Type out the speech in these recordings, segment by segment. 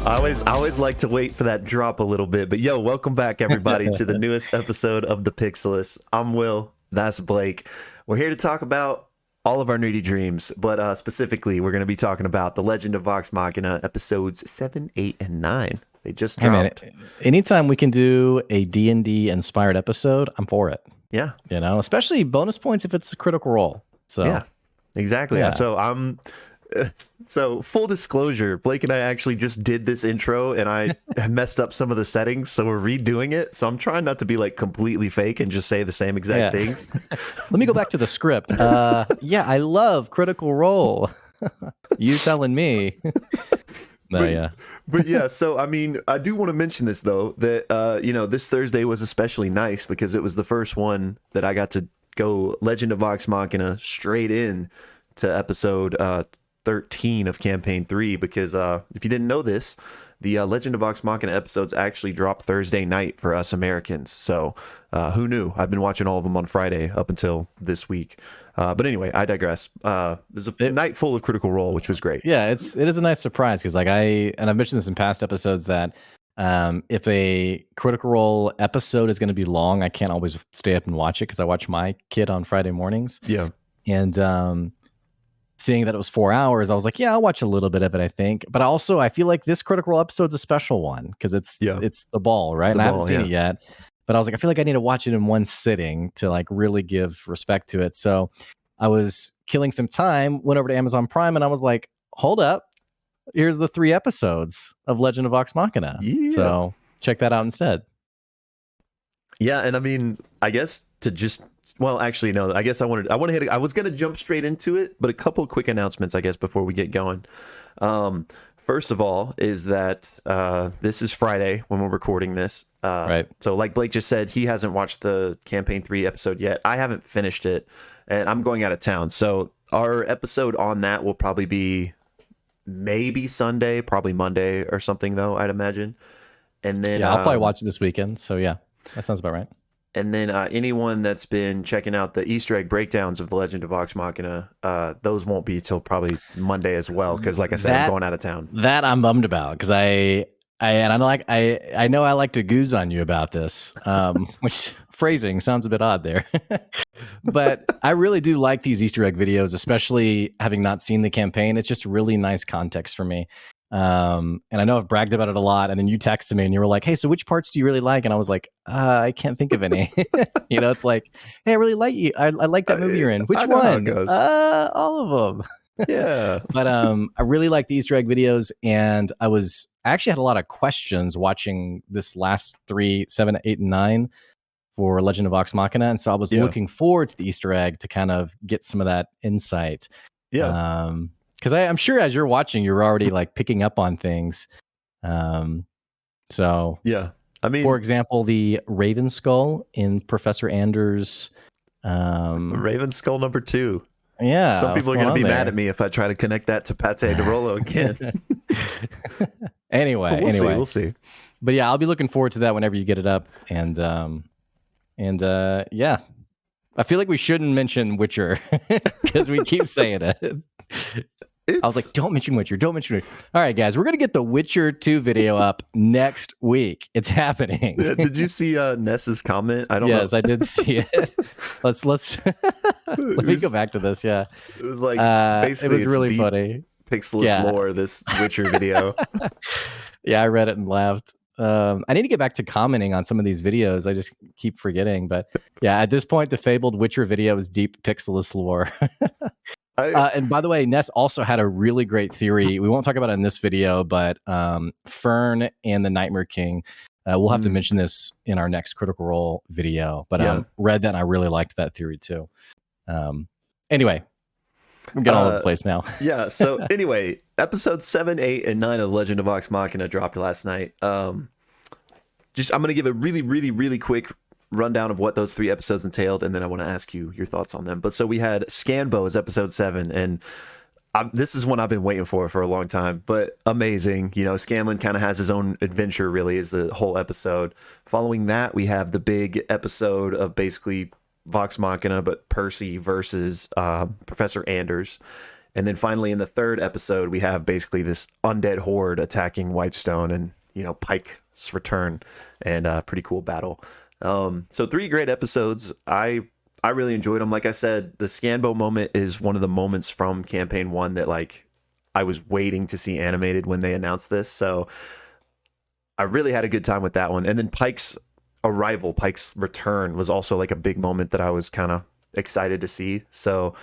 I always like to wait for that drop a little bit, but yo, welcome back everybody to the newest episode of the Pixelists. I'm Will, that's Blake. We're here to talk about all of our nerdy dreams, but specifically, we're going to be talking about The Legend of Vox Machina episodes 7, 8, and 9. They just dropped. Hey man, anytime we can do a D&D inspired episode, I'm for it. Yeah. You know, especially bonus points if it's a critical role. So yeah, exactly. Yeah. So full disclosure, Blake and I actually just did this intro and I messed up some of the settings, so we're redoing it. So I'm trying not to be like completely fake and just say the same exact things. Let me go back to the script. Yeah, I love Critical Role. You telling me? But yeah, so I mean, I do want to mention this though, that this Thursday was especially nice because it was the first one that I got to go Legend of Vox Machina straight in to episode 13 of campaign 3, because if you didn't know this, the Legend of Vox Machina episodes actually drop Thursday night for us Americans. So who knew? I've been watching all of them on Friday up until this week. But anyway, I digress. There's a night full of Critical Role, which was great. Yeah, it is a nice surprise because I've mentioned this in past episodes that if a Critical Role episode is going to be long, I can't always stay up and watch it because I watch my kid on Friday mornings. Yeah. And seeing that it was 4 hours, I was like, yeah, I'll watch a little bit of it, I think. But also, I feel like this Critical Role episode's a special one because it's the ball, right? And I haven't seen it yet. But I was like, I feel like I need to watch it in one sitting to like really give respect to it. So I was killing some time, went over to Amazon Prime, and I was like, hold up. Here's the 3 episodes of Legend of Vox Machina. Yeah. So check that out instead. Yeah, and I mean, I guess to just... Well, actually, no. I guess I was going to jump straight into it, but a couple of quick announcements, I guess, before we get going. First of all, is that this is Friday when we're recording this. Right. So, like Blake just said, he hasn't watched the campaign 3 episode yet. I haven't finished it, and I'm going out of town. So, our episode on that will probably be maybe Sunday, probably Monday or something, though, I'd imagine. And then I'll probably watch it this weekend. So, yeah, that sounds about right. And then anyone that's been checking out the Easter egg breakdowns of The Legend of Vox Machina, those won't be till probably Monday as well. Because, like I said, I'm going out of town. That I'm bummed about because I know I like to goose on you about this, which phrasing sounds a bit odd there. But I really do like these Easter egg videos, especially having not seen the campaign. It's just really nice context for me. And I know I've bragged about it a lot, and then you texted me and you were like, hey, so which parts do you really like? And I was like, I can't think of any. You know, it's like, hey, I really like you. I like that movie you're in. Which one? All of them. Yeah. But I really like the Easter egg videos, and I actually had a lot of questions watching this last 3, 7, 8, and 9 for Legend of Vox Machina, and so I was looking forward to the Easter egg to kind of get some of that insight. Yeah. Because I'm sure as you're watching, you're already like picking up on things. So yeah, I mean, for example, the Raven Skull in Professor Anders. Raven Skull number 2. Yeah, some people are going to be mad at me if I try to connect that to Pate de Rollo again. Anyway, we'll see. But yeah, I'll be looking forward to that whenever you get it up. And yeah, I feel like we shouldn't mention Witcher because we keep saying it. I was like, don't mention Witcher. Don't mention Witcher. All right, guys, we're going to get the Witcher 2 video up next week. It's happening. Did you see Ness's comment? I don't know. Yes, I did see it. Let's let me go back to this. Yeah. It was like, basically, it was really funny. Pixelist lore, this Witcher video. Yeah, I read it and laughed. I need to get back to commenting on some of these videos. I just keep forgetting. But yeah, at this point, the fabled Witcher video is deep Pixelist lore. And by the way, Ness also had a really great theory. We won't talk about it in this video, but Fern and the Nightmare King, we'll have to mention this in our next Critical Role video. But read that and I really liked that theory too. Anyway, we're getting all over the place now. Yeah. So anyway, episodes 7, 8, and 9 of Legend of Vox Machina dropped last night. I'm going to give a really, really, really quick rundown of what those 3 episodes entailed, and then I want to ask you your thoughts on them. But so we had Scanbo as episode 7, and this is one I've been waiting for a long time, but amazing. You know, Scanlan kind of has his own adventure, really, is the whole episode. Following that, we have the big episode of basically Vox Machina, but Percy versus Professor Anders. And then finally, in the third episode, we have basically this undead horde attacking Whitestone and, you know, Pike's return, and a pretty cool battle. So 3 great episodes. I really enjoyed them. Like I said, the Scanbo moment is one of the moments from campaign 1 that like I was waiting to see animated when they announced this. So I really had a good time with that one. And then Pike's arrival, Pike's return was also like a big moment that I was kind of excited to see. So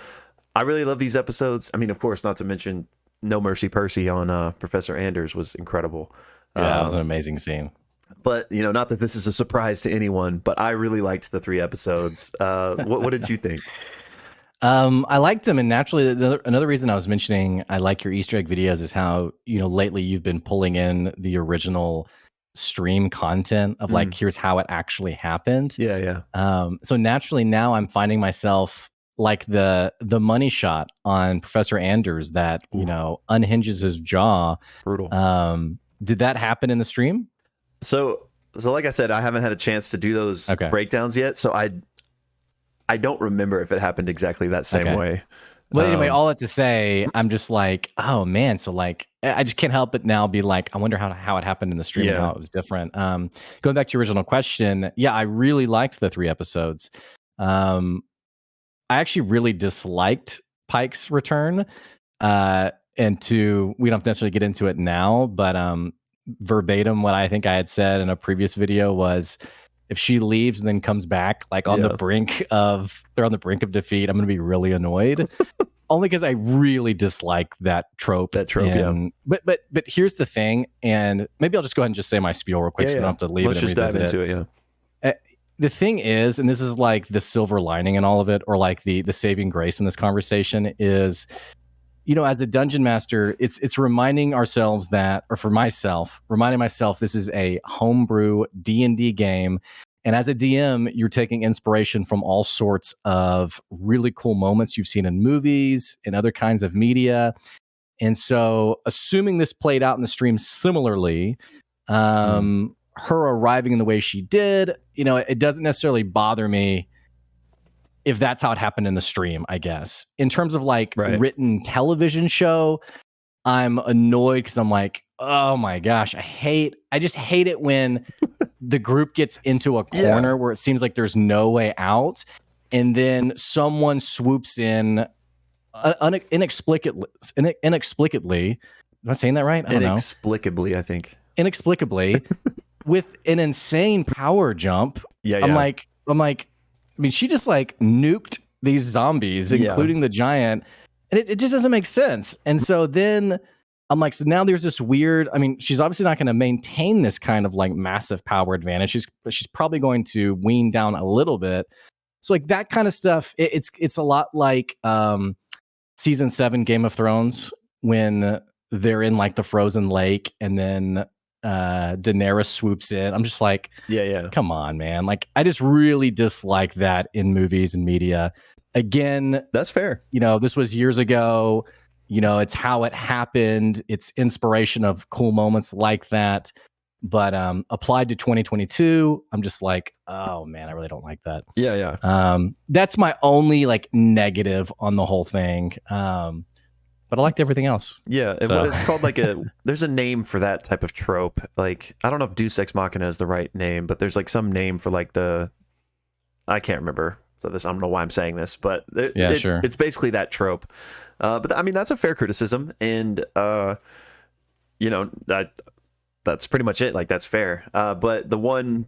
I really love these episodes. I mean, of course, not to mention No Mercy Percy on Professor Anders was incredible. Yeah, that was an amazing scene. But, you know, not that this is a surprise to anyone, but I really liked the 3 episodes. What did you think? I liked them, and naturally, another reason I was mentioning I like your Easter egg videos is how, you know, lately you've been pulling in the original stream content of like, here's how it actually happened. Yeah. So naturally now I'm finding myself like the money shot on Professor Anders that, you know, unhinges his jaw. Brutal. Did that happen in the stream? So like I said, I haven't had a chance to do those breakdowns yet. So I don't remember if it happened exactly that same way. Well, anyway, all that to say, I'm just like, oh man. So like, I just can't help but now be like, I wonder how it happened in the stream and how it was different. Going back to your original question. Yeah, I really liked the 3 episodes. I actually really disliked Pike's return. And we don't necessarily get into it now, but verbatim, what I think I had said in a previous video was, if she leaves and then comes back, like on the brink of defeat, I'm going to be really annoyed. Only because I really dislike that trope. But here's the thing, and maybe I'll just go ahead and just say my spiel real quick, so we don't have to leave it and revisit dive into it. The thing is, and this is like the silver lining in all of it, or like the saving grace in this conversation is, you know, as a dungeon master, it's reminding ourselves that, or for myself, reminding myself this is a homebrew D&D game. And as a DM, you're taking inspiration from all sorts of really cool moments you've seen in movies and other kinds of media. And so assuming this played out in the stream similarly, her arriving in the way she did, you know, it doesn't necessarily bother me if that's how it happened in the stream, I guess. In terms of like written television show, I'm annoyed because I'm like, oh my gosh, I just hate it when the group gets into a corner where it seems like there's no way out, and then someone swoops in inexplicably. Am I saying that right? I don't know. Inexplicably, I think. Inexplicably, with an insane power jump. I'm like, I mean, she just like nuked these zombies, including the giant, and it just doesn't make sense. And so then I'm like, so now there's this weird, I mean, she's obviously not going to maintain this kind of like massive power advantage. She's probably going to wean down a little bit. So like that kind of stuff, it's a lot like season 7 Game of Thrones, when they're in like the frozen lake and then Daenerys swoops in. I'm just like, come on, man. Like, I just really dislike that in movies and media. Again, that's fair. You know, this was years ago. You know, it's how it happened. It's inspiration of cool moments like that. But applied to 2022, I'm just like, oh man, I really don't like that. That's my only like negative on the whole thing. But I liked everything else. It's called like there's a name for that type of trope. Like, I don't know if Deus Ex Machina is the right name, but there's like some name for like I can't remember. So I don't know why I'm saying this, but it's basically that trope. But I mean, that's a fair criticism, and you know, that's pretty much it. Like, that's fair. But the one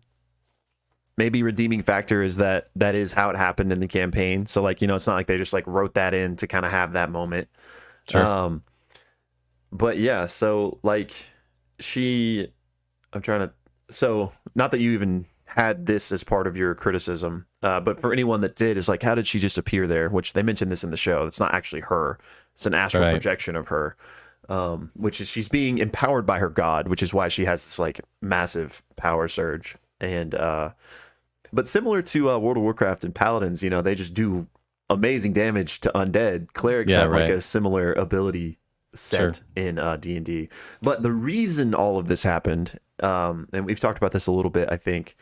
maybe redeeming factor is that is how it happened in the campaign. So like, you know, it's not like they just like wrote that in to kind of have that moment. Sure. But yeah, so like so not that you even had this as part of your criticism, but for anyone that did, is like, how did she just appear there? Which they mentioned this in the show. It's not actually her. It's an astral projection of her, which is she's being empowered by her god, which is why she has this like massive power surge. And but similar to World of Warcraft and Paladins, you know, they just do amazing damage to undead. Clerics Yeah, have like right. a similar ability set in D&D. But the reason all of this happened, and we've talked about this a little bit, I think,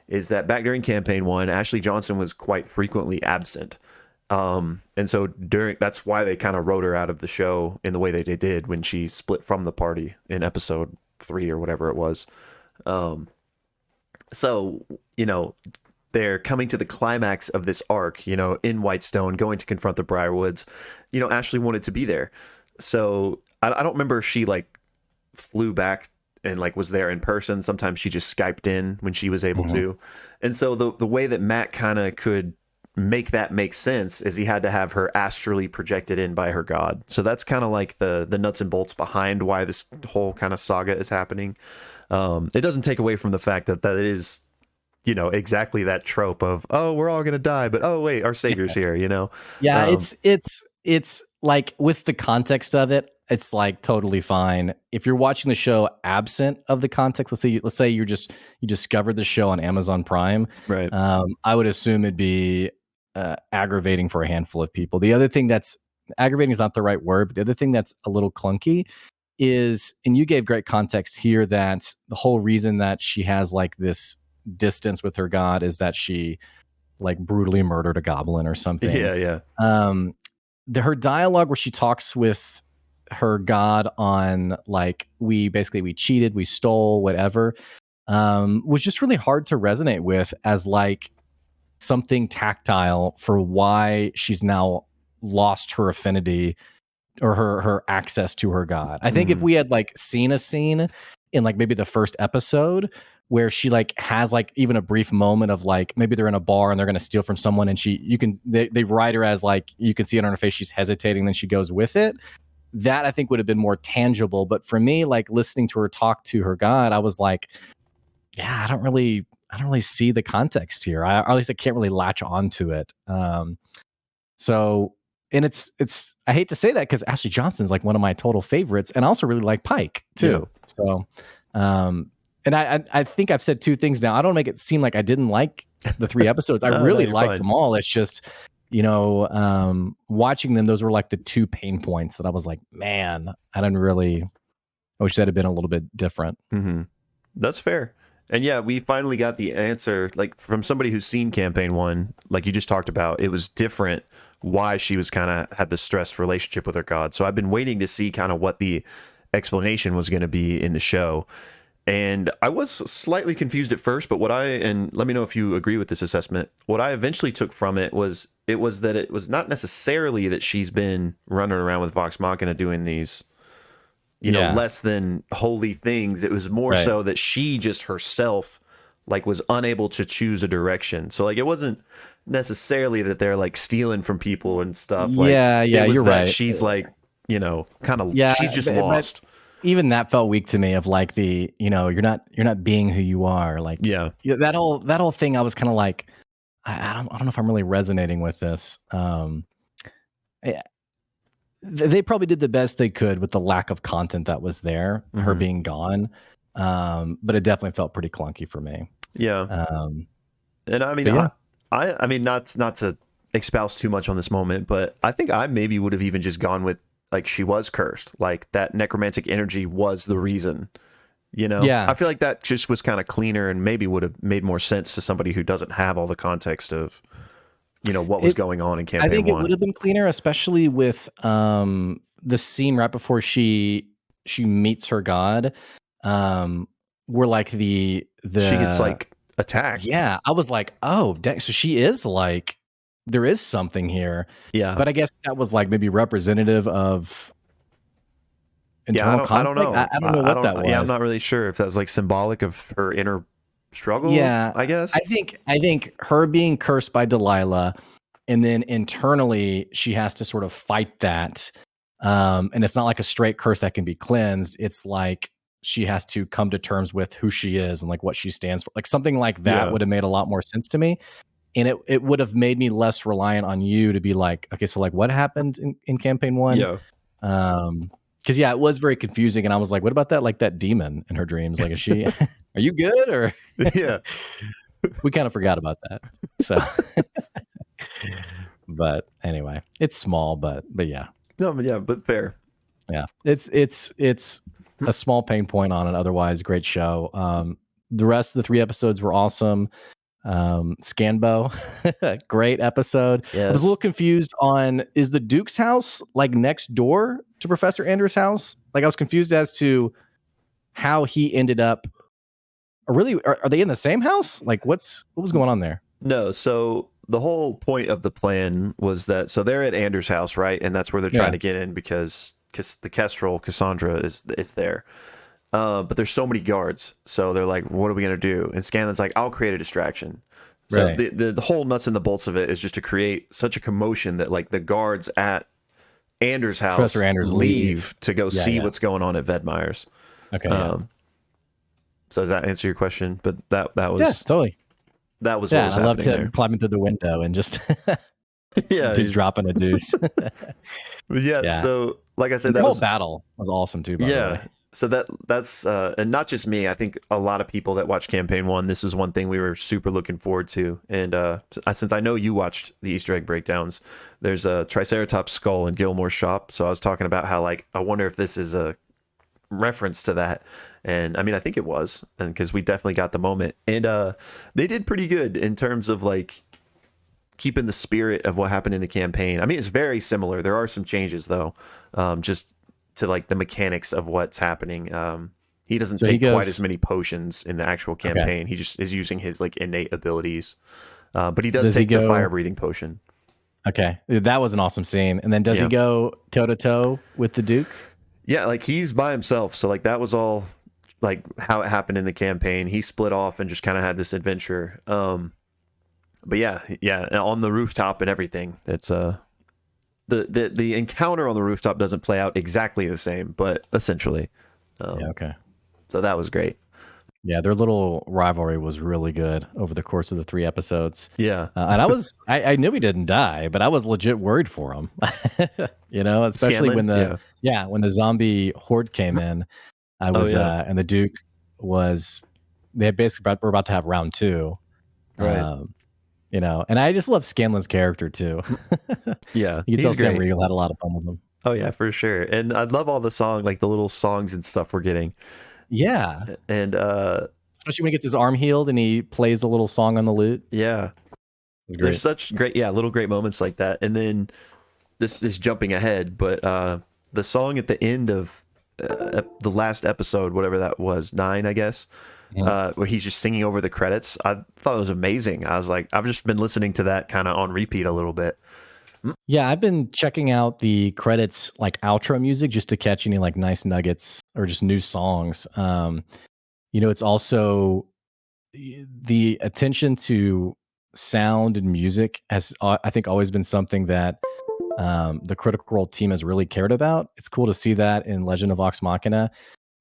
is that back during campaign 1, Ashley Johnson was quite frequently absent. And so that's why they kind of wrote her out of the show in the way that they did when she split from the party in episode 3 or whatever it was. So, you know, they're coming to the climax of this arc, you know, in Whitestone, going to confront the Briarwoods. You know, Ashley wanted to be there. So I don't remember if she like flew back and like was there in person. Sometimes she just Skyped in when she was able to. And so the way that Matt kind of could make that make sense is he had to have her astrally projected in by her god. So that's kind of like the nuts and bolts behind why this whole kind of saga is happening. It doesn't take away from the fact that it is, you know, exactly that trope of, oh, we're all gonna die, but oh wait, our savior's here, you know. Yeah, it's like with the context of it, it's like totally fine. If you're watching the show absent of the context, let's say you discovered the show on Amazon Prime, right? I would assume it'd be aggravating for a handful of people. The other thing that's aggravating is not the right word, but the other thing that's a little clunky is, and you gave great context here, that the whole reason that she has like this distance with her god is that she like brutally murdered a goblin or something. Yeah. Her dialogue where she talks with her god on like we cheated, we stole, whatever, was just really hard to resonate with as like something tactile for why she's now lost her affinity or her access to her god. I think if we had like seen a scene in like maybe the first episode where she like has like even a brief moment of like maybe they're in a bar and they're going to steal from someone and they write her as like you can see it on her face, she's hesitating, then she goes with it. That I think would have been more tangible. But for me, like listening to her talk to her god, I was like, yeah, I don't really see the context here. Or at least I can't really latch onto it. So, and it's I hate to say that because Ashley Johnson's like one of my total favorites, and I also really like Pike too. Yeah. So, and I think I've said two things now. I don't make it seem like I didn't like the 3 episodes. I really liked them all. It's just, you know, watching them, those were like the 2 pain points that I was like, man, I wish that had been a little bit different. Mm-hmm. That's fair. And yeah, we finally got the answer, like from somebody who's seen campaign 1, like you just talked about. It was different why she was kind of had this stressed relationship with her god. So I've been waiting to see kind of what the explanation was going to be in the show. And I was slightly confused at first, but and let me know if you agree with this assessment. What I eventually took from it was that it was not necessarily that she's been running around with Vox Machina doing these, you know, less than holy things. It was more so that she just herself like was unable to choose a direction. So like it wasn't necessarily that they're like stealing from people and stuff. Like, you're right. She's like, you know, kind of she's just lost. Even that felt weak to me of like the, you know, you're not being who you are. Like that whole thing, I was kind of like, I don't know if I'm really resonating with this. They probably did the best they could with the lack of content that was there, her being gone. But it definitely felt pretty clunky for me. Yeah. And I mean, I mean, not to espouse too much on this moment, but I think I maybe would have even just gone with like she was cursed, like that necromantic energy was the reason, you know? I feel like that just was kind of cleaner and maybe would have made more sense to somebody who doesn't have all the context of, you know, what was going on in campaign 1. I think it would have been cleaner, especially with the scene right before she meets her god, where like the she gets like attacked. Yeah, I was like, oh, dang, so she is like, there is something here. Yeah, but I guess that was like maybe representative of internal conflict. I don't know. I don't know what that was. Yeah, I'm not really sure if that was like symbolic of her inner struggle. Yeah, I guess. I think her being cursed by Delilah, and then internally she has to sort of fight that. And it's not like a straight curse that can be cleansed. It's like she has to come to terms with who she is and like what she stands for. Like something like that would have made a lot more sense to me. And it would have made me less reliant on you to be like, okay, so like what happened in campaign 1? Yeah. Because it was very confusing, and I was like, what about that? Like that demon in her dreams? Like, is she? Are you good? Or yeah, we kind of forgot about that. So, But anyway, it's small, but yeah. No, but fair. Yeah, it's a small pain point on an otherwise great show. The rest of the 3 episodes were awesome. Scanbo, great episode. Yes. I was a little confused on, is the Duke's house like next door to Professor Anders' house? Like, I was confused as to how he ended up. Or really, are they in the same house? Like, what was going on there? No, so the whole point of the plan was that, so they're at Anders' house, right? And that's where they're trying to get in because the Kestrel, Cassandra, is there. But there's so many guards, so they're like, what are we gonna do? And Scanlan's like, I'll create a distraction. So Right. the whole nuts and the bolts of it is just to create such a commotion that like the guards at Anders' house Professor Anders leave to go see what's going on at Vedmeyer's. Okay. So does that answer your question? But that was totally. That was what was I loved happening him there. climbing through the window and just he's dropping a deuce. So like I said, the whole battle was awesome too. By the way. So that's and not just me. I think a lot of people that watched campaign 1, this is one thing we were super looking forward to. And since I know you watched the Easter egg breakdowns, there's a Triceratops skull in Gilmore's shop. So I was talking about how, like, I wonder if this is a reference to that. And I mean, I think it was, and because we definitely got the moment. And they did pretty good in terms of like keeping the spirit of what happened in the campaign. I mean, it's very similar. There are some changes though, just to like the mechanics of what's happening. He doesn't take quite as many potions in the actual campaign. He just is using his like innate abilities. But he does take the fire breathing potion. Okay, that was an awesome scene. And then does he go toe to toe with the Duke? Yeah, like he's by himself. So like that was all like how it happened in the campaign. He split off and just kind of had this adventure. But yeah, on the rooftop and everything. It's the encounter on the rooftop doesn't play out exactly the same, but essentially. Okay. So that was great. Yeah, their little rivalry was really good over the course of the 3 episodes. Yeah. And I knew he didn't die, but I was legit worried for him. Especially Scanlan? when the zombie horde came in. I was and the Duke was, they basically were about to have round 2. Right. And I just love Scanlan's character too. Yeah. You can tell Sam Riegel had a lot of fun with him. Oh yeah, for sure. And I love all the like the little songs and stuff we're getting. Yeah. And especially when he gets his arm healed and he plays the little song on the lute. Yeah. There's such great little great moments like that. And then this is jumping ahead, but the song at the end of the last episode, whatever that was, 9, I guess. Where he's just singing over the credits. I thought it was amazing. I was like, I've just been listening to that kind of on repeat a little bit. Yeah, I've been checking out the credits, like outro music, just to catch any like nice nuggets or just new songs. It's also the attention to sound and music has, I think, always been something that the Critical Role team has really cared about. It's cool to see that in Legend of Vox Machina,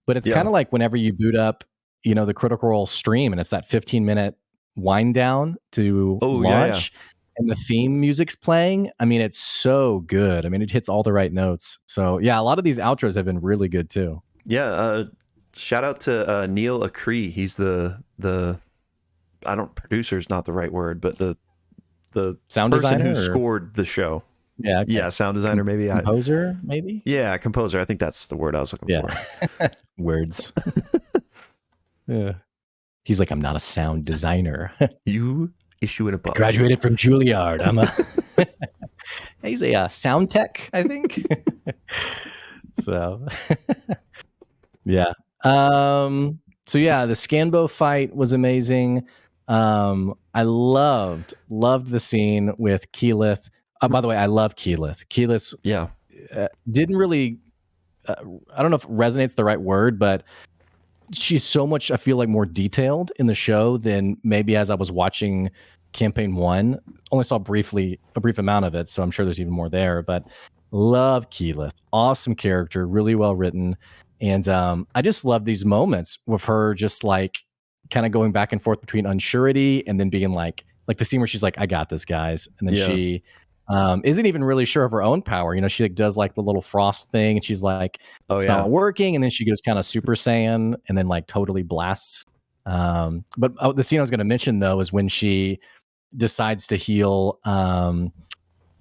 but it's kind of like whenever you boot up the Critical Role stream and it's that 15-minute wind down to launch and the theme music's playing. I mean, it's so good. I mean, it hits all the right notes. So yeah, a lot of these outros have been really good too. Yeah. Shout out to Neil Acree. He's the producer is not the right word, but the sound person designer who scored the show. Yeah. Okay. Yeah. Sound designer, maybe. Composer, maybe? Yeah. Composer. I think that's the word I was looking for. Words. Yeah. He's like, I'm not a sound designer. You issue an apology. Graduated from Juilliard. I'm a he's a sound tech, I think. So yeah. So yeah, the Scanbo fight was amazing. I loved the scene with keyleth. By the way, I love keyleth. Keyleth didn't really I don't know if resonates the right word, but she's so much, I feel like, more detailed in the show than maybe as I was watching campaign 1. Only saw a brief amount of it, so I'm sure there's even more there. But love keyleth, awesome character, really well written, and I just love these moments with her just like kind of going back and forth between unsurety and then being like the scene where she's like, I got this, guys, and then she isn't even really sure of her own power. She like does like the little frost thing and she's like, it's not working. And then she goes kind of Super Saiyan and then like totally blasts. But the scene I was going to mention though is when she decides to heal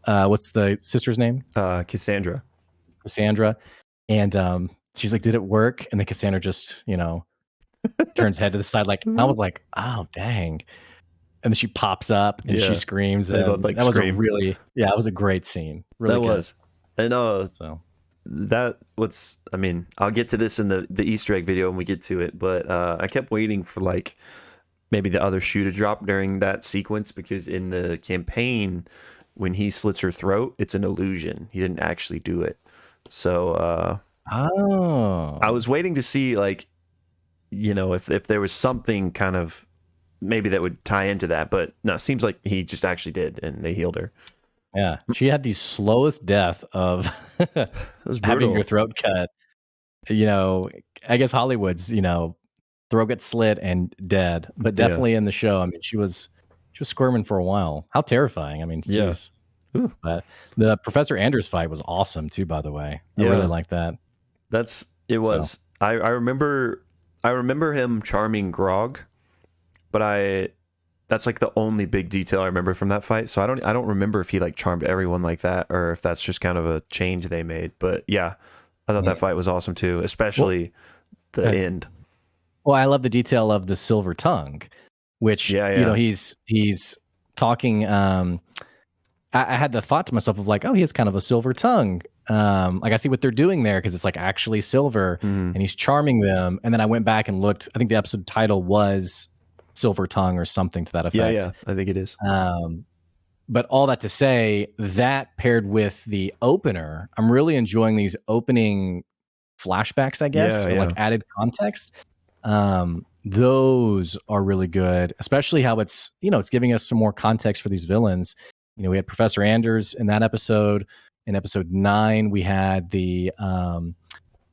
what's the sister's name? Cassandra. Cassandra. And she's like, did it work? And then Cassandra just, turns head to the side, like, and I was like, oh, dang. And then she pops up and she screams. They both that was it was a great scene. Really that good. Was. And so I mean, I'll get to this in the Easter egg video when we get to it, but I kept waiting for like maybe the other shoe to drop during that sequence, because in the campaign, when he slits her throat, it's an illusion. He didn't actually do it. So I was waiting to see, like, if there was something kind of maybe that would tie into that, but no, it seems like he just actually did, and they healed her. Yeah, she had the slowest death of having your throat cut. I guess Hollywood's, throat gets slit and dead, but definitely in the show, I mean, she was squirming for a while. How terrifying! I mean, geez. But the Professor Anders fight was awesome too, by the way. I really like that. It was. So. I remember him charming Grog, but that's like the only big detail I remember from that fight. So I don't remember if he like charmed everyone like that, or if that's just kind of a change they made. But yeah, I thought that fight was awesome too, especially the end. Well, I love the detail of the silver tongue, which he's talking. I had the thought to myself of like, oh, he has kind of a silver tongue. Like I see what they're doing there, because it's like actually silver, and he's charming them. And then I went back and looked. I think the episode title was Silver Tongue or something to that effect. Yeah, I think it is. But all that to say, that paired with the opener, I'm really enjoying these opening flashbacks, I guess, or like added context. Those are really good, especially how it's giving us some more context for these villains. We had Professor Anders in that episode. In episode 9, we had the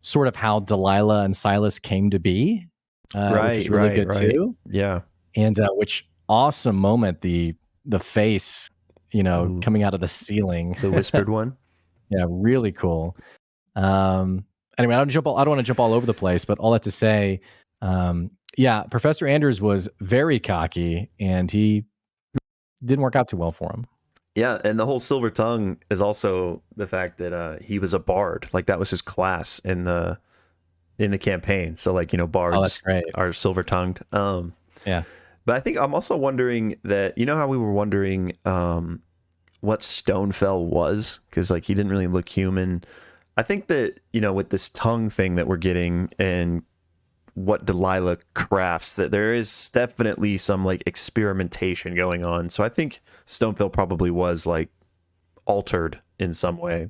sort of how Delilah and Silas came to be, which is really good too. Yeah. And which awesome moment, the face, coming out of the ceiling. The whispered one. Yeah, really cool. Anyway, I don't want to jump all over the place, but all that to say, Professor Anders was very cocky, and he didn't work out too well for him. Yeah, and the whole silver tongue is also the fact that he was a bard. Like that was his class in the campaign. So like, bards are silver tongued. Yeah. But I think I'm also wondering that, how we were wondering what Stonefell was, because like he didn't really look human. I think that, with this tongue thing that we're getting and what Delilah crafts, that there is definitely some like experimentation going on. So I think Stonefell probably was like altered in some way,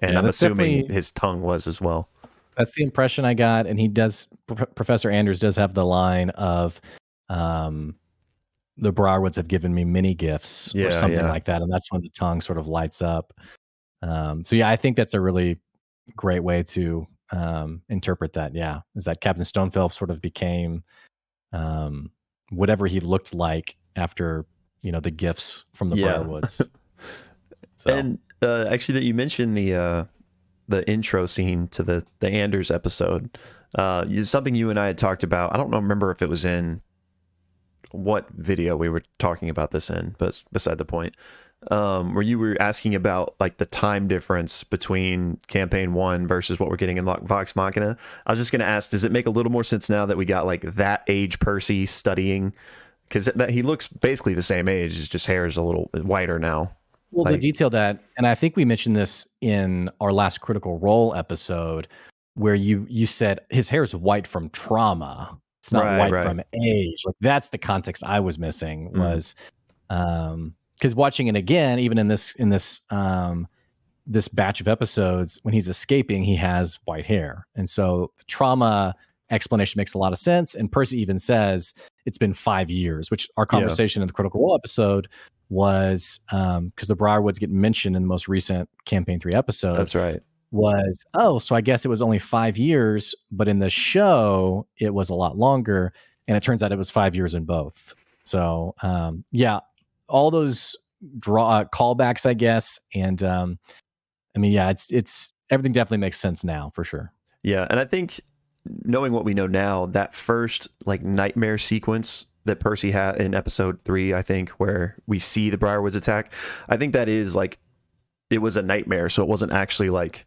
and I'm assuming his tongue was as well. That's the impression I got. And he does, Professor Anders does have the line of the Briarwoods have given me many gifts, or something like that, and that's when the tongue sort of lights up. So I think that's a really great way to interpret that. Is that Captain Stonefell sort of became whatever he looked like after the gifts from the Briarwoods. So. And actually, that you mentioned the intro scene to the Anders episode, something you and I had talked about. I don't remember if it was in what video we were talking about this in, but beside the point. Where you were asking about like the time difference between campaign 1 versus what we're getting in Vox Machina. I was just going to ask, does it make a little more sense now that we got like that age Percy studying? Because he looks basically the same age, it's just hair is a little whiter now. Well, the detail that, and I think we mentioned this in our last Critical Role episode, where you said his hair is white from trauma. It's not white from age. Like that's the context I was missing, was because watching it again, even in this this batch of episodes, when he's escaping, he has white hair, and so the trauma explanation makes a lot of sense. And Percy even says it's been 5 years, which our conversation in the Critical Role episode was because the Briarwoods get mentioned in the most recent campaign 3 episode. That's right. Was so I guess it was only 5 years, but in the show it was a lot longer, and it turns out it was 5 years in both. So all those callbacks, I guess, and it's everything definitely makes sense now for sure. Yeah, and I think knowing what we know now, that first like nightmare sequence that Percy had in episode 3, I think, where we see the Briarwoods attack, I think that is like it was a nightmare, so it wasn't actually like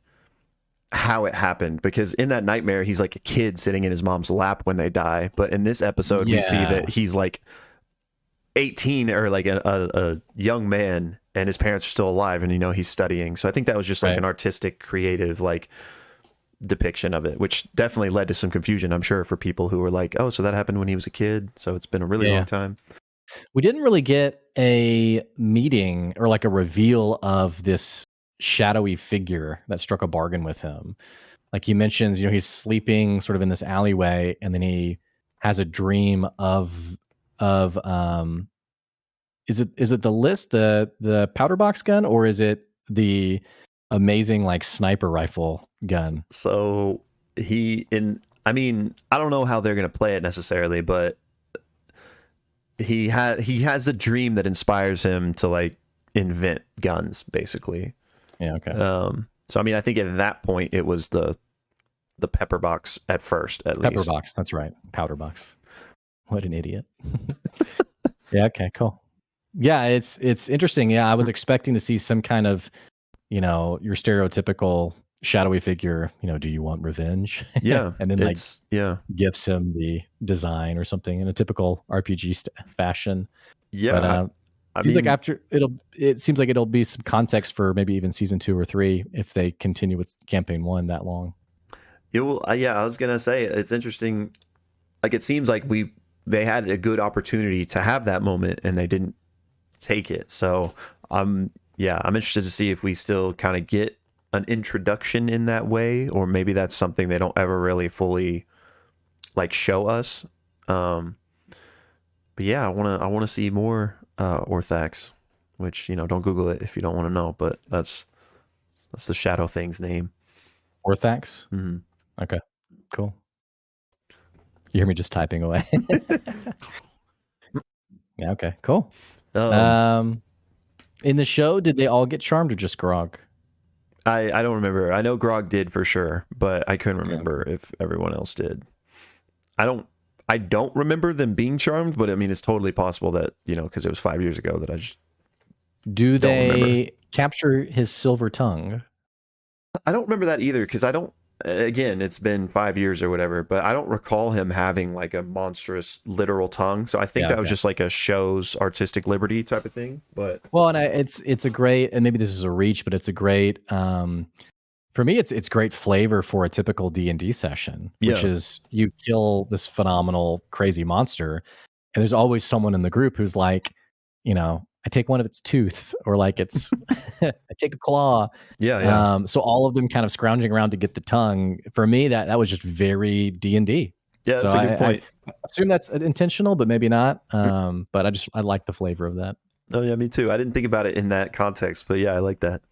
how it happened, because in that nightmare he's like a kid sitting in his mom's lap when they die, but in this episode we see that he's like 18 or like a young man and his parents are still alive, and he's studying. So I think that was just like an artistic, creative like depiction of it, which definitely led to some confusion, I'm sure, for people who were like, oh, so that happened when he was a kid, so it's been a really long time. We didn't really get a meeting or like a reveal of this shadowy figure that struck a bargain with him. Like he mentions, he's sleeping sort of in this alleyway, and then he has a dream of is it the list, the powder box gun, or is it the amazing like sniper rifle gun? So I don't know how they're going to play it necessarily, but he has a dream that inspires him to like invent guns, basically. Yeah. Okay. So I think at that point it was the pepper box at first, at least. Pepper box. That's right. Powder box. What an idiot. Yeah. Okay. Cool. Yeah. It's interesting. Yeah. I was expecting to see some kind of, your stereotypical shadowy figure. Do you want revenge? Yeah. And then gifts him the design or something in a typical RPG fashion. Yeah. But it seems like it'll be some context for maybe even season 2 or 3 if they continue with campaign 1 that long. It will. I was gonna say, it's interesting. Like, it seems like they had a good opportunity to have that moment and they didn't take it. So I'm interested to see if we still kind of get an introduction in that way, or maybe that's something they don't ever really fully like show us. But yeah, I want to see more Orthax, which don't Google it if you don't want to know, but that's the shadow thing's name. Orthax. Mm-hmm. Okay, cool. You hear me just typing away. Yeah. Okay. Cool. In the show, did they all get charmed or just Grog? I don't remember. I know Grog did for sure, but I couldn't remember if everyone else did. I don't remember them being charmed, but it's totally possible that, because it was 5 years ago, that I just do they remember. Capture his silver tongue? I don't remember that either, because again, it's been 5 years or whatever, but I don't recall him having like a monstrous literal tongue. So I think that was just like a show's artistic liberty type of thing. But and it's a great, and maybe this is a reach, but it's a great, for me, it's great flavor for a typical D&D session, which is you kill this phenomenal, crazy monster, and there's always someone in the group who's like, I take one of its tooth, or like it's, I take a claw. Yeah. So all of them kind of scrounging around to get the tongue. For me, that was just very D&D. Yeah, that's a good point. I assume that's intentional, but maybe not. But I like the flavor of that. Oh yeah, me too. I didn't think about it in that context, but yeah, I like that.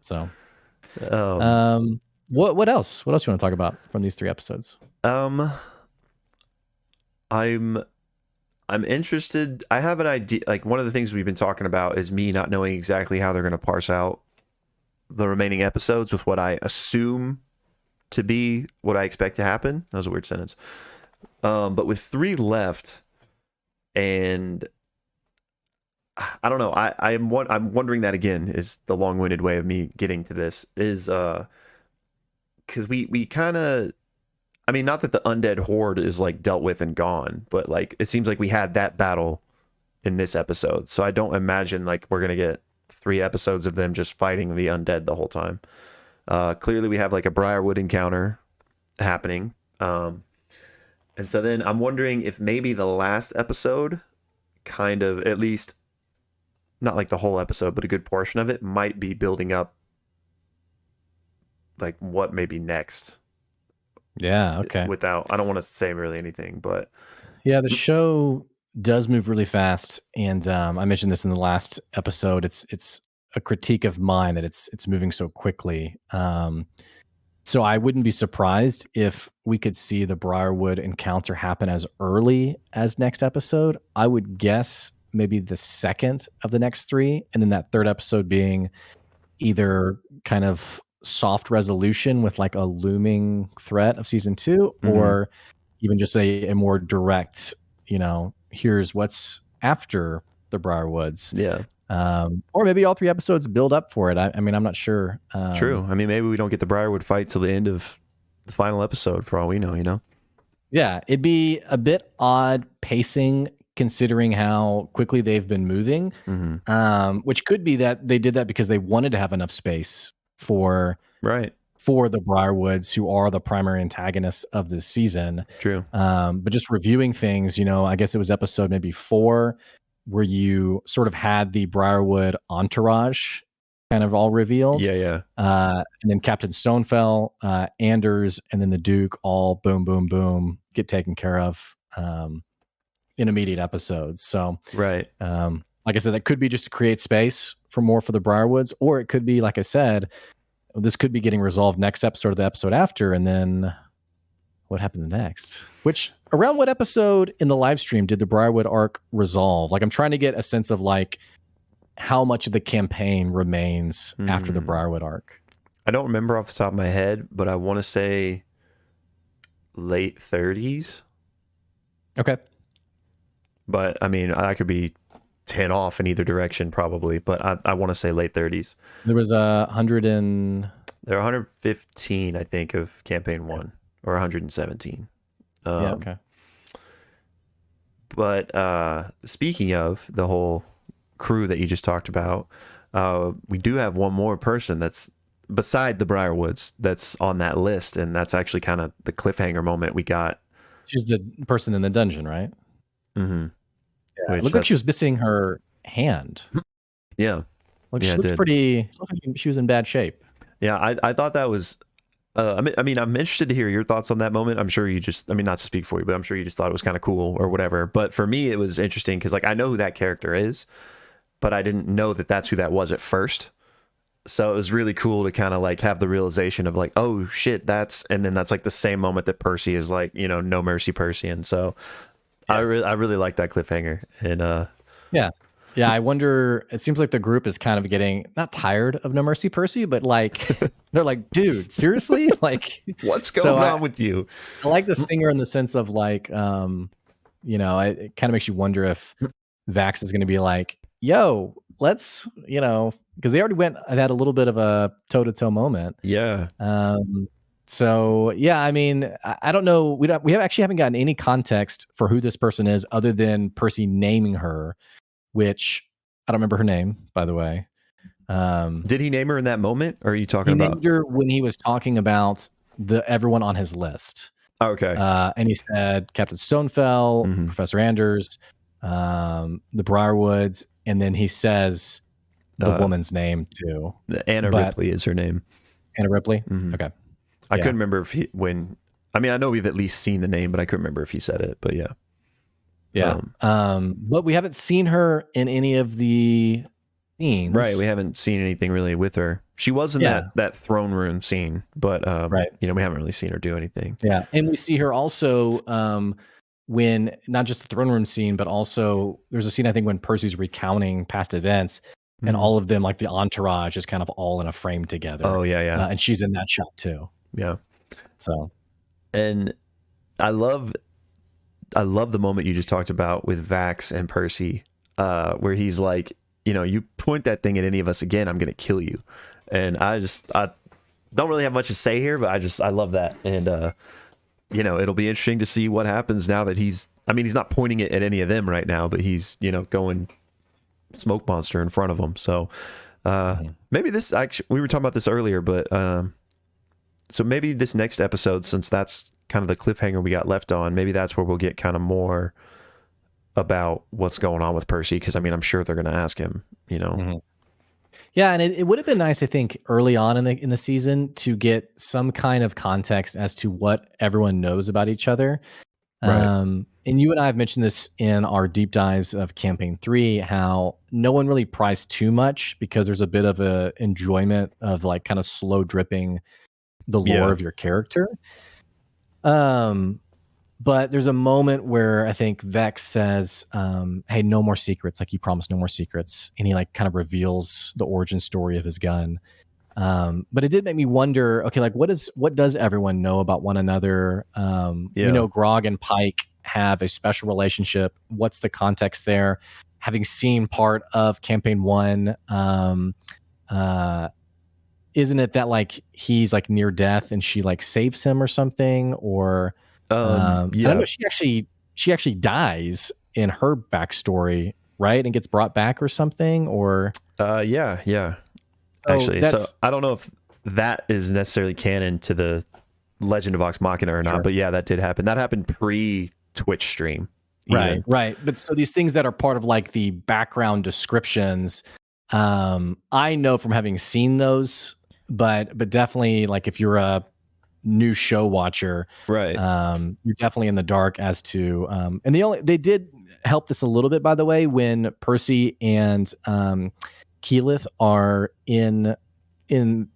So, what else? What else you want to talk about from these 3 episodes? I'm interested. I have an idea. Like, one of the things we've been talking about is me not knowing exactly how they're going to parse out the remaining episodes with what I assume to be what I expect to happen. That was a weird sentence. But with 3 left, and I don't know. I'm wondering that again, is the long-winded way of me getting to this, is because we kind of, not that the undead horde is like dealt with and gone, but like it seems like we had that battle in this episode. So I don't imagine like we're gonna get 3 episodes of them just fighting the undead the whole time. Clearly we have like a Briarwood encounter happening. And so then I'm wondering if maybe the last episode, kind of, at least not like the whole episode, but a good portion of it, might be building up like what may be next. Yeah, okay. I don't want to say really anything, but yeah, the show does move really fast, and I mentioned this in the last episode. It's a critique of mine that it's moving so quickly. So I wouldn't be surprised if we could see the Briarwood encounter happen as early as next episode. I would guess maybe the second of the next 3, and then that 3rd episode being either kind of soft resolution with like a looming threat of season 2, or even just a more direct, here's what's after the Briarwoods. Yeah. Or maybe all 3 episodes build up for it. I mean, I'm not sure. True. I mean, maybe we don't get the Briarwood fight till the end of the final episode for all we know, you know? Yeah, it'd be a bit odd pacing considering how quickly they've been moving, which could be that they did that because they wanted to have enough space for the Briarwoods, who are the primary antagonists of this season. True. But just reviewing things, you know, I guess it was episode maybe 4 where you sort of had the Briarwood entourage kind of all revealed. Yeah. And then Captain Stonefell, Anders, and then the Duke all boom, boom, boom get taken care of in immediate episodes. So, like I said, that could be just to create space for more for the Briarwoods, or it could be, like I said, this could be getting resolved next episode or the episode after, and then what happens next? Which, around what episode in the live stream did the Briarwood arc resolve? Like, I'm trying to get a sense of like how much of the campaign remains after the Briarwood arc. I don't remember off the top of my head, but I want to say late 30s. Okay. But I mean, I could be 10 off in either direction probably, but I want to say late 30s. There was 100 and... There are 115, I think, of campaign 1, or 117. Okay. But speaking of the whole crew that you just talked about, we do have one more person that's beside the Briarwoods that's on that list, and that's actually kind of the cliffhanger moment we got. She's the person in the dungeon, right? Mm-hmm. Yeah, it looked like she was missing her hand. Yeah. She looked pretty... Looked like she was in bad shape. Yeah, I thought that was... I mean, I'm interested to hear your thoughts on that moment. I'm sure you just... I mean, not to speak for you, but I'm sure you just thought it was kind of cool or whatever. But for me, it was interesting because, like, I know who that character is, but I didn't know that that's who that was at first. So it was really cool to kind of, like, have the realization of, like, oh, shit, that's... And then that's, like, the same moment that Percy is, like, you know, no mercy Percy. And so I really like that cliffhanger. And... Yeah, I wonder, it seems like the group is kind of getting, not tired of No Mercy Percy, but like, they're like, dude, seriously? Like, what's going on with you? I like the stinger in the sense of like, you know, it kind of makes you wonder if Vax is going to be like, yo, let's, you know, because they already had a little bit of a toe-to-toe moment. Yeah. So yeah, I mean, I don't know. We haven't gotten any context for who this person is other than Percy naming her, which I don't remember her name, by the way. Did he name her in that moment? Or are you talking about? He named her when he was talking about everyone on his list. Okay. And he said Captain Stonefell, Professor Anders, the Briarwoods, and then he says the woman's name too. Anna Ripley is her name. Anna Ripley? Okay. I couldn't remember if I mean, I know we've at least seen the name, but I couldn't remember if he said it, but yeah. Yeah. But we haven't seen her in any of the scenes. Right. We haven't seen anything really with her. She was in that throne room scene, but you know, we haven't really seen her do anything. Yeah. And we see her also when not just the throne room scene, but also there's a scene, I think, when Percy's recounting past events and all of them, like the entourage, is kind of all in a frame together. Oh, yeah. And she's in that shot too. Yeah. So, and I love the moment you just talked about with Vax and Percy, where he's like, you know, you point that thing at any of us again, I'm going to kill you. And I don't really have much to say here, but I love that. And, you know, it'll be interesting to see what happens now that he's not pointing it at any of them right now, but he's, you know, going smoke monster in front of them. So, maybe this actually, we were talking about this earlier, but, so maybe this next episode, since that's kind of the cliffhanger we got left on, maybe that's where we'll get kind of more about what's going on with Percy, because I mean, I'm sure they're going to ask him, you know. Yeah, and it would have been nice, I think, early on in the season to get some kind of context as to what everyone knows about each other. And you and I have mentioned this in our deep dives of campaign 3, how no one really pries too much because there's a bit of a enjoyment of like kind of slow dripping the lore of your character. But there's a moment where I think Vex says, hey, no more secrets. Like, you promised no more secrets. And he like kind of reveals the origin story of his gun. But it did make me wonder, okay, like what does everyone know about one another? We know Grog and Pike have a special relationship. What's the context there? having seen part of campaign 1, uh, isn't it that like he's like near death and she like saves him or something? Or I don't Yeah. know, she actually dies in her backstory, right? And gets brought back or something, or Yeah. so Actually, so that's I don't know if that is necessarily canon to the Legend of Vox Machina or not, sure. but yeah, that did happen. That happened pre Twitch stream, Right, even. right. But so these things that are part of like the background descriptions, I know from having seen those, but definitely like if you're a new show watcher, Right. you're definitely in the dark as to and they did help this a little bit, by the way, when Percy and keyleth are in In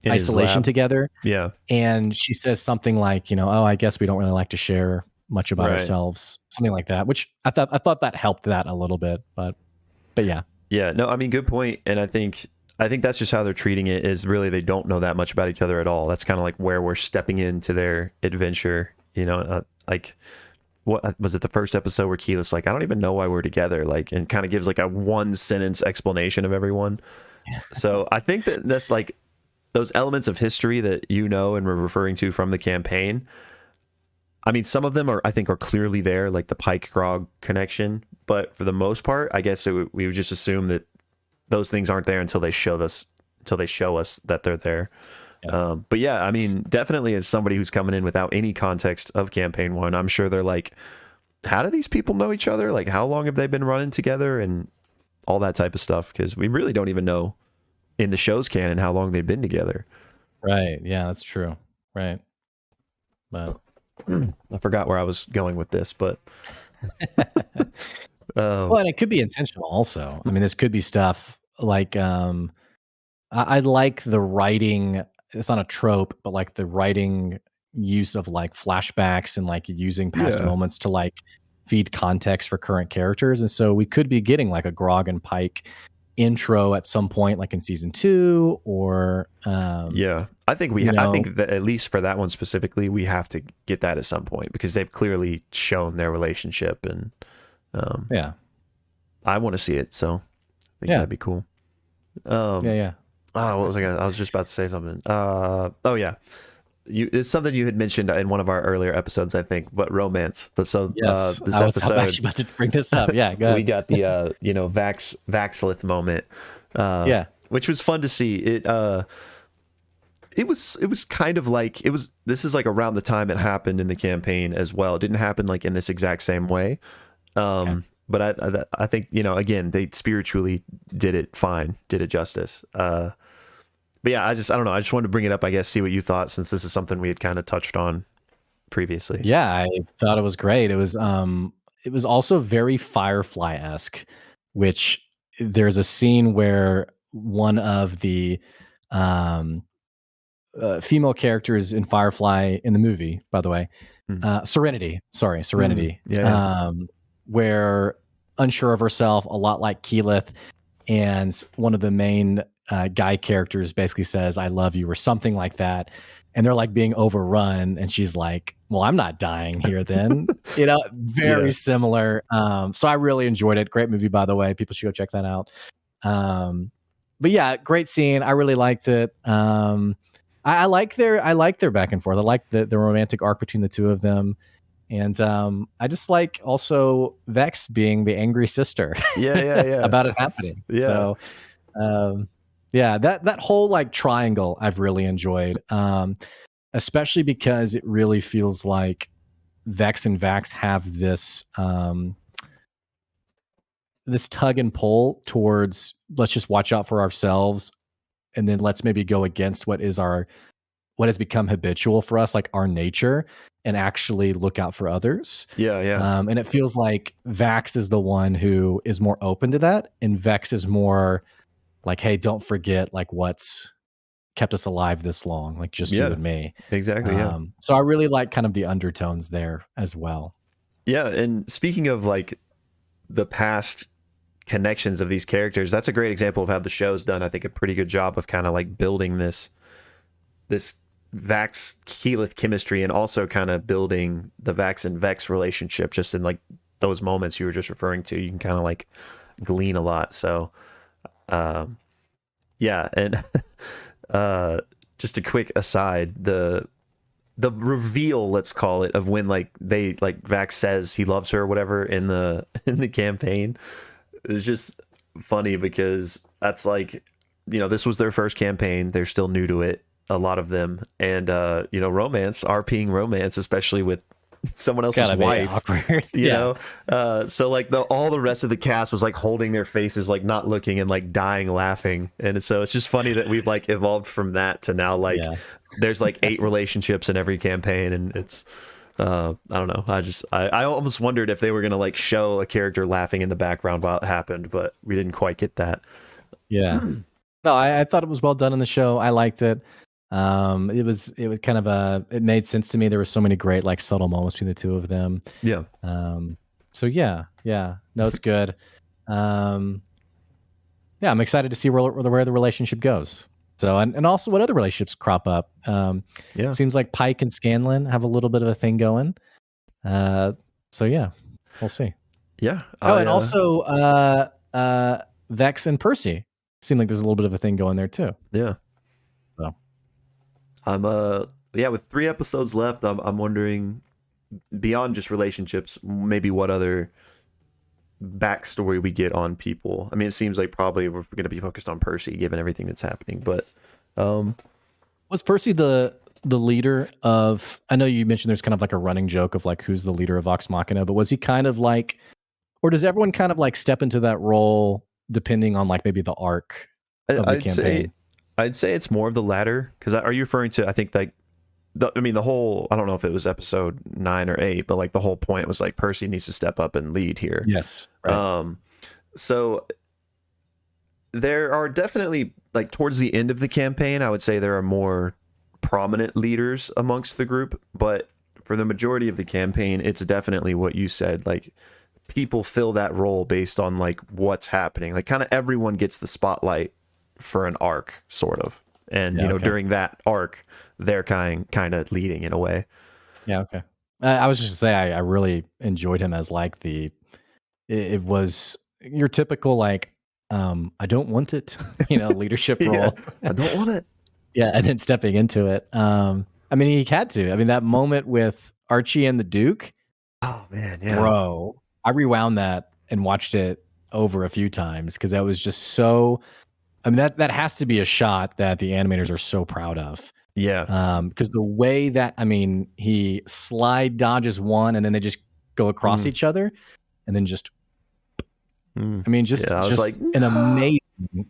his isolation lab. together, Yeah. and she says something like, oh, I guess we don't really like to share much about Right. ourselves, something like that, which I thought that helped that a little bit, but yeah. Yeah. No, I mean, good point. And I think that's just how they're treating it, is really they don't know that much about each other at all. That's kind of like where we're stepping into their adventure, like what was it, the first episode where Keyleth's like, I don't even know why we're together, like, and kind of gives like a one sentence explanation of everyone. So I think that's like those elements of history that and we're referring to from the campaign. I mean, some of them I think are clearly there, like the Pike Grog connection, but for the most part, I guess we would just assume that those things aren't there until they show us that they're there. Yeah. But yeah, I mean, definitely as somebody who's coming in without any context of campaign 1, I'm sure they're like, how do these people know each other? Like, how long have they been running together and all that type of stuff? Because we really don't even know in the show's canon how long they've been together. Right. Yeah, that's true. Right. But I forgot where I was going with this, but well, and it could be intentional also. I mean, this could be stuff like I like the writing. It's not a trope, but like the writing use of like flashbacks and like using past yeah, moments to like feed context for current characters. And so we could be getting like a Grog and Pike intro at some point, like in season 2, or yeah. I think I think that at least for that one specifically, we have to get that at some point because they've clearly shown their relationship, and yeah, I want to see it. So I think that'd be cool. yeah. Oh, what was I was just about to say something. Oh yeah. It's something you had mentioned in one of our earlier episodes, I think, but romance. But so Yes, this I was episode, actually about to bring this up. Yeah, go we ahead. got the Vaxlith moment, Yeah, which was fun to see. It was kind of like this is like around the time it happened in the campaign as well. It didn't happen like in this exact same way. okay. But I think, again, they spiritually did it fine, did it justice. But yeah, I don't know. I just wanted to bring it up, I guess, see what you thought, since this is something we had kind of touched on previously. Yeah, I thought it was great. It was also very Firefly-esque, which there's a scene where one of the um female characters in Firefly in the movie, by the way, Mm. Serenity, sorry, Serenity, Yeah. where unsure of herself, a lot like keyleth, and one of the main guy characters basically says, "I love you," or something like that, and they're like being overrun, and she's like, "Well, I'm not dying here then." Very Yeah. similar. So I really enjoyed it. Great movie, by the way. People should go check that out. But yeah, great scene. I really liked it. I like their back and forth. I like the romantic arc between the two of them. And I just like also Vex being the angry sister Yeah. about it happening. Yeah. So yeah, that whole like triangle I've really enjoyed. Especially because it really feels like Vex and Vax have this tug and pull towards, let's just watch out for ourselves, and then let's maybe go against what has become habitual for us, like our nature, and actually look out for others. Yeah. And it feels like Vax is the one who is more open to that, and Vex is more like, hey, don't forget like what's kept us alive this long, like just you Yeah. and me. Exactly. Yeah. So I really like kind of the undertones there as well. Yeah. And speaking of like the past connections of these characters, that's a great example of how the show's done, I think, a pretty good job of kind of like building this Vax keyleth chemistry, and also kind of building the Vax and Vex relationship just in like those moments you were just referring to. You can kind of like glean a lot. So, yeah, and just a quick aside, the reveal, let's call it, of when like Vax says he loves her or whatever in the campaign is just funny because that's like, this was their first campaign. They're still new to it, a lot of them, and romance, RPing romance, especially with someone else's wife, awkward. So like all the rest of the cast was like holding their faces, like not looking and like dying laughing, and so it's just funny that we've like evolved from that to now like there's like 8 relationships in every campaign, and it's I don't know, I almost wondered if they were gonna like show a character laughing in the background while it happened, but we didn't quite get that. No, I thought it was well done in the show. I liked it. It was kind of it made sense to me. There were so many great like subtle moments between the two of them. So yeah, no, it's good. I'm excited to see where the relationship goes. So and also what other relationships crop up. Seems like Pike and Scanlan have a little bit of a thing going. So yeah, we'll see. And also Vex and Percy seem like there's a little bit of a thing going there too. So I'm with 3 episodes left, I'm wondering, beyond just relationships, maybe what other backstory we get on people. I mean, it seems like probably we're going to be focused on Percy given everything that's happening, but was Percy the leader of, I know you mentioned there's kind of like a running joke of like who's the leader of Vox Machina, but was he kind of like, or does everyone kind of like step into that role depending on like maybe the arc of the campaign? I'd say it's more of the latter, because are you referring to, I think like the whole, I don't know if it was episode 9 or 8, but like the whole point was like Percy needs to step up and lead here. Yes. Right. So there are definitely, like towards the end of the campaign, I would say there are more prominent leaders amongst the group, but for the majority of the campaign, it's definitely what you said, like people fill that role based on like what's happening. Like kind of everyone gets the spotlight for an arc, sort of, and during that arc they're kind of leading in a way. I was just to say I really enjoyed him as like it was your typical like I don't want it leadership role. I don't want it. And then stepping into it. I mean, he had to. I mean, that moment with Archie and the Duke, oh man, bro, I rewound that and watched it over a few times because that was just so, I mean, that has to be a shot that the animators are so proud of. Because the way that, I mean, he slide dodges one and then they just go across each other and then just, I mean, just like an amazing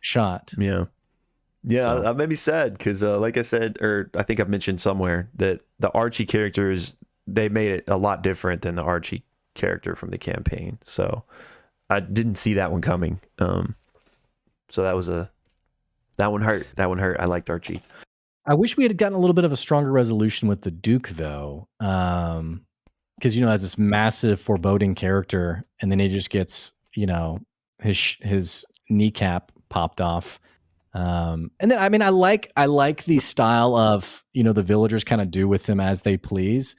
shot. That made me sad because like I said, or I think I've mentioned somewhere, that the Archie characters, they made it a lot different than the Archie character from the campaign. So I didn't see that one coming. So that one hurt. I liked Archie. I wish we had gotten a little bit of a stronger resolution with the Duke, though, because as this massive foreboding character, and then he just gets his kneecap popped off, and then I mean I like the style of the villagers kind of do with him as they please,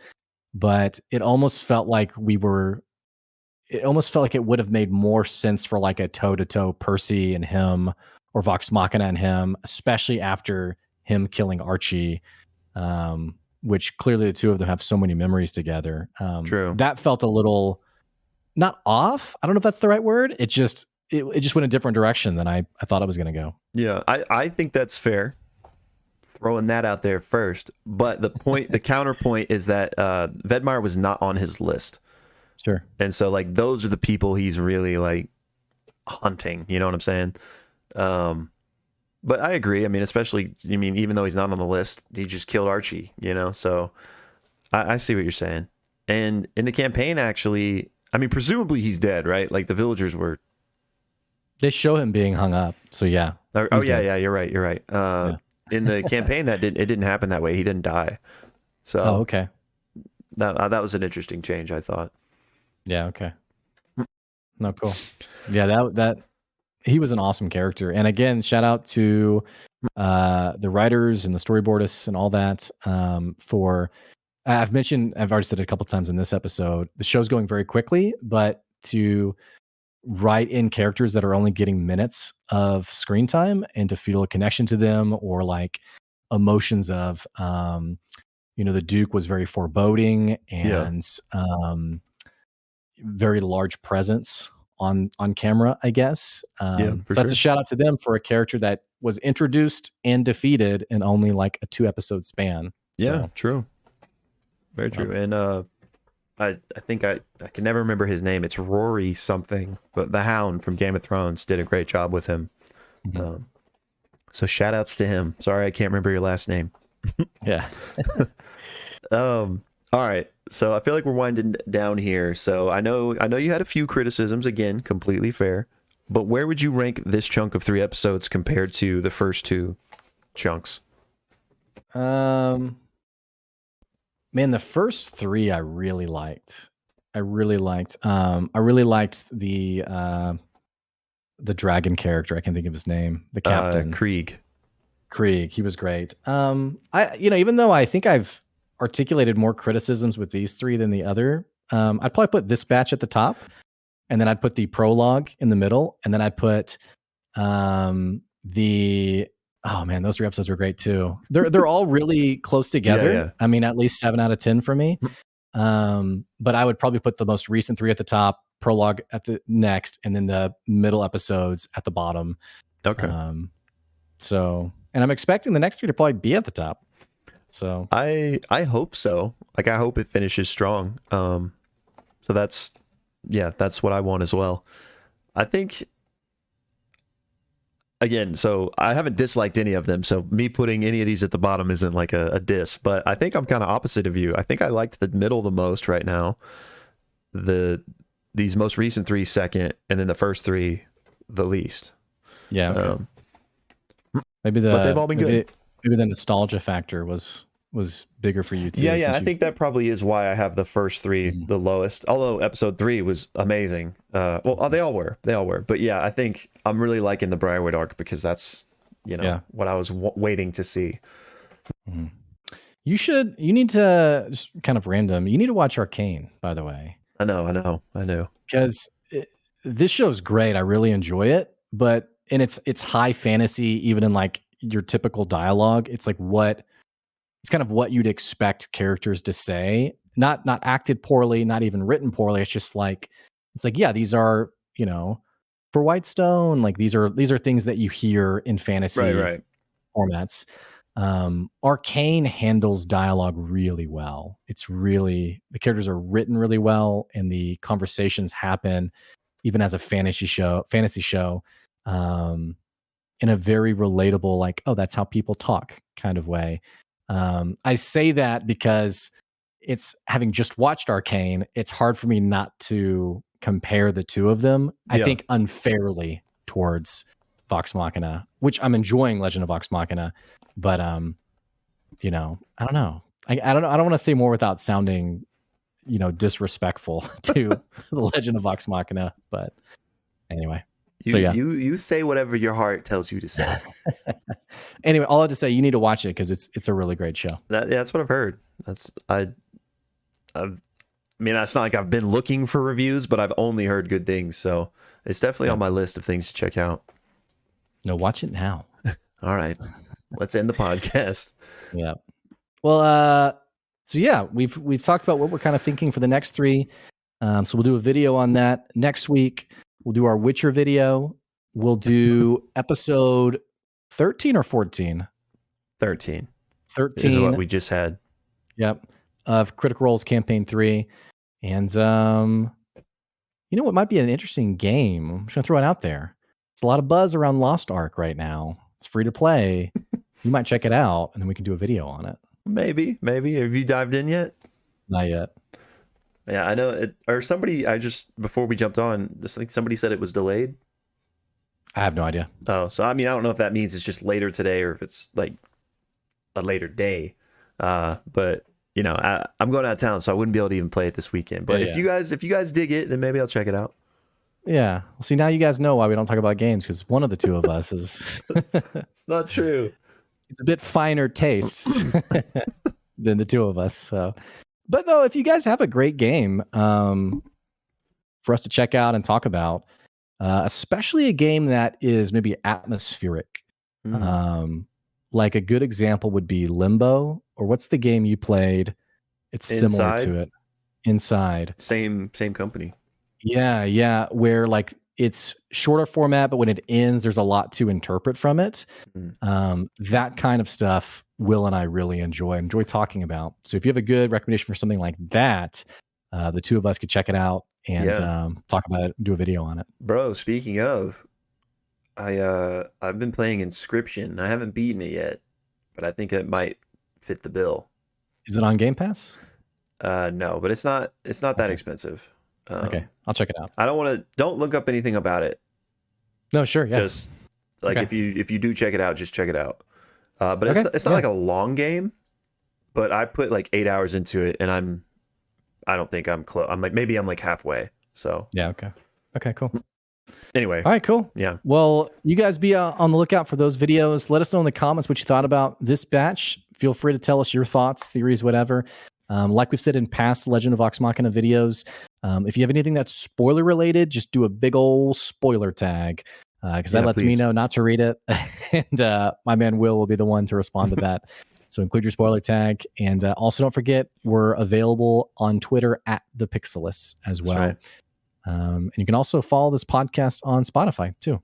but it almost felt like it would have made more sense for like a toe-to-toe Percy and him, or Vox Machina and him, especially after him killing Archie, which clearly the two of them have so many memories together. True. That felt a little not off. I don't know if that's the right word. It just went a different direction than I thought it was going to go. Yeah, I think that's fair. Throwing that out there first, but the counterpoint is that Vedmire was not on his list. Sure. And so like those are the people he's really like hunting. You know what I'm saying? But I agree. I mean, especially, even though he's not on the list, he just killed Archie, so I see what you're saying. And in the campaign, actually, I mean, presumably he's dead, right? Like the villagers were. They show him being hung up. So yeah. Yeah. You're right. In the campaign, it didn't happen that way. He didn't die. So. Oh, okay. That was an interesting change, I thought. Yeah. Okay. No, cool. Yeah. That. He was an awesome character. And again, shout out to the writers and the storyboardists and all that for, I've already said it a couple times in this episode, the show's going very quickly, but to write in characters that are only getting minutes of screen time and to feel a connection to them, or like emotions of, the Duke was very foreboding and very large presence on camera, I guess. So that's a shout out to them for a character that was introduced and defeated in only like a 2-episode span. Yeah, true. Very true. And I think I can never remember his name. It's Rory something, but the Hound from Game of Thrones did a great job with him. Mm-hmm. So shout outs to him. Sorry, I can't remember your last name. Yeah. All right. So I feel like we're winding down here. So I know you had a few criticisms, again, completely fair. But where would you rank this chunk of 3 episodes compared to the first 2 chunks? Man, the first 3 I really liked. I really liked the dragon character. I can't think of his name. The captain. Krieg. He was great. Even though I think I've articulated more criticisms with these 3 than the other, I'd probably put this batch at the top, and then I'd put the prologue in the middle, and then I'd put oh man, those 3 episodes were great too. They're all really close together. Yeah. I mean, at least 7 out of 10 for me. But I would probably put the most recent 3 at the top, prologue at the next, and then the middle episodes at the bottom. Okay. And I'm expecting the next 3 to probably be at the top. So I hope so. Like, I hope it finishes strong. So that's what I want as well. I think, again, so I haven't disliked any of them, so me putting any of these at the bottom isn't like a diss, but I think I'm kind of opposite of you. I think I liked the middle the most right now. These most recent 3 second, and then the first 3 the least. Yeah. Okay. But they've all been good. Maybe the nostalgia factor was bigger for you too. Yeah. I think that probably is why I have the first 3 the lowest. Although episode 3 was amazing. They all were. But yeah, I think I'm really liking the Briarwood arc because that's what I was waiting to see. Mm-hmm. You need to, just kind of random, you need to watch Arcane, by the way. I know. Because this show's great. I really enjoy it, but it's high fantasy, even in like your typical dialogue. It's like it's kind of what you'd expect characters to say, not acted poorly, not even written poorly. It's just like, yeah, these are, for Whitestone, like these are things that you hear in fantasy formats. Arcane handles dialogue really well. The characters are written really well, and the conversations happen even as a fantasy show, in a very relatable, like, oh, that's how people talk kind of way. I say that because it's, having just watched Arcane, it's hard for me not to compare the 2 of them. I think unfairly towards Vox Machina, which I'm enjoying Legend of Vox Machina, but I don't know. I don't want to say more without sounding, disrespectful to the Legend of Vox Machina, but anyway. You say whatever your heart tells you to say. Anyway, all I have to say, you need to watch it because it's a really great show. That's what I've heard. I mean, it's not like I've been looking for reviews, but I've only heard good things, so it's definitely on my list of things to check out. No, watch it now. All right, let's end the podcast. Yeah. Well, so yeah, we've talked about what we're kind of thinking for the next 3. So we'll do a video on that next week. We'll do our Witcher video. We'll do episode 13 or 14. 13. 13 is what we just had. Yep. Of Critical Role's Campaign 3. And what might be an interesting game? I'm just gonna throw it out there. There's a lot of buzz around Lost Ark right now. It's free to play. You might check it out, and then we can do a video on it. Maybe. Have you dived in yet? Not yet. Yeah, I know it. Or somebody, before we jumped on, I think somebody said it was delayed. I have no idea. Oh, so I mean, I don't know if that means it's just later today or if it's like a later day. But I'm going out of town, so I wouldn't be able to even play it this weekend. But if you guys dig it, then maybe I'll check it out. Yeah. Well, see, now you guys know why we don't talk about games, because one of the 2 of us is. It's not true. It's a bit finer tastes than the 2 of us. So, but though, if you guys have a great game for us to check out and talk about, especially a game that is maybe atmospheric. Like a good example would be Limbo, or what's the game you played? It's similar to it. Inside. Same company. Yeah, where like it's shorter format, but when it ends, there's a lot to interpret from it. That kind of stuff Will and I really enjoy talking about. So if you have a good recommendation for something like that, the two of us could check it out and talk about it, do a video on it. Bro, speaking of, I've been playing Inscription. I haven't beaten it yet, but I think it might fit the bill. Is it on Game Pass? No, but it's not that expensive. Okay, I'll check it out. I don't look up anything about it. No, sure, yeah. Just like if you do check it out, just check it out. But it's not like a long game, but I put like 8 hours into it, and I don't think I'm close. Maybe I'm like halfway. So yeah, okay, cool. Anyway, all right, cool. Yeah. Well, you guys be on the lookout for those videos. Let us know in the comments what you thought about this batch. Feel free to tell us your thoughts, theories, whatever. Like we've said in past Legend of Vox Machina videos, if you have anything that's spoiler related, just do a big old spoiler tag, because that lets me know not to read it, and my man will be the one to respond to that. So include your spoiler tag, and also don't forget we're available on Twitter at the Pixelists as well. Right. And you can also follow this podcast on Spotify too.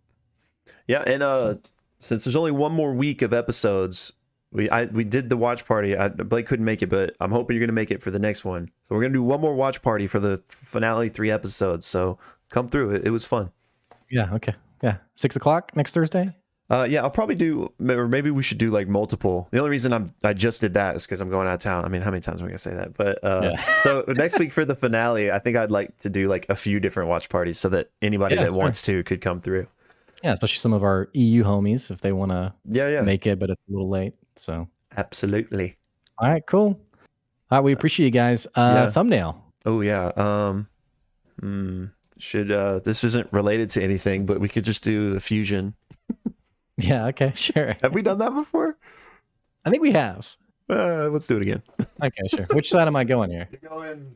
Yeah, and since there's only one more week of episodes, we did the watch party. Blake couldn't make it, but I'm hoping you're gonna make it for the next one. So we're gonna do one more watch party for the finale 3 episodes. So come through. It was fun. Yeah. Okay. Yeah. 6 o'clock next Thursday. Yeah, I'll probably do, or maybe we should do like multiple. The only reason I just did that is because I'm going out of town. I mean, how many times am I gonna say that? But so next week for the finale, I think I'd like to do like a few different watch parties so that anybody that wants to could come through. Yeah, especially some of our EU homies if they want to make it, but it's a little late. So absolutely. All right, cool. All right, we appreciate you guys. Thumbnail. Oh yeah. Should this isn't related to anything, but we could just do the fusion. Yeah, okay, sure. Have we done that before? I think we have. Let's do it again. Okay, sure. Which side am I going here? You're going,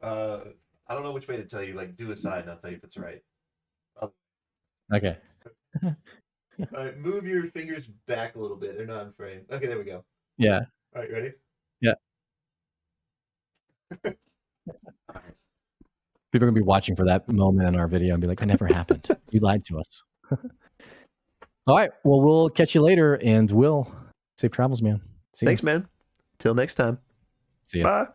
I don't know which way to tell you. Like, do a side and I'll tell you if it's right. Okay. All right, move your fingers back a little bit. They're not in frame. Okay, there we go. Yeah. All right, ready? Yeah. People are going to be watching for that moment in our video and be like, that never happened. You lied to us. All right. Well, we'll catch you later, and Will, safe travels, man. Thanks, man. Till next time. See ya. Bye.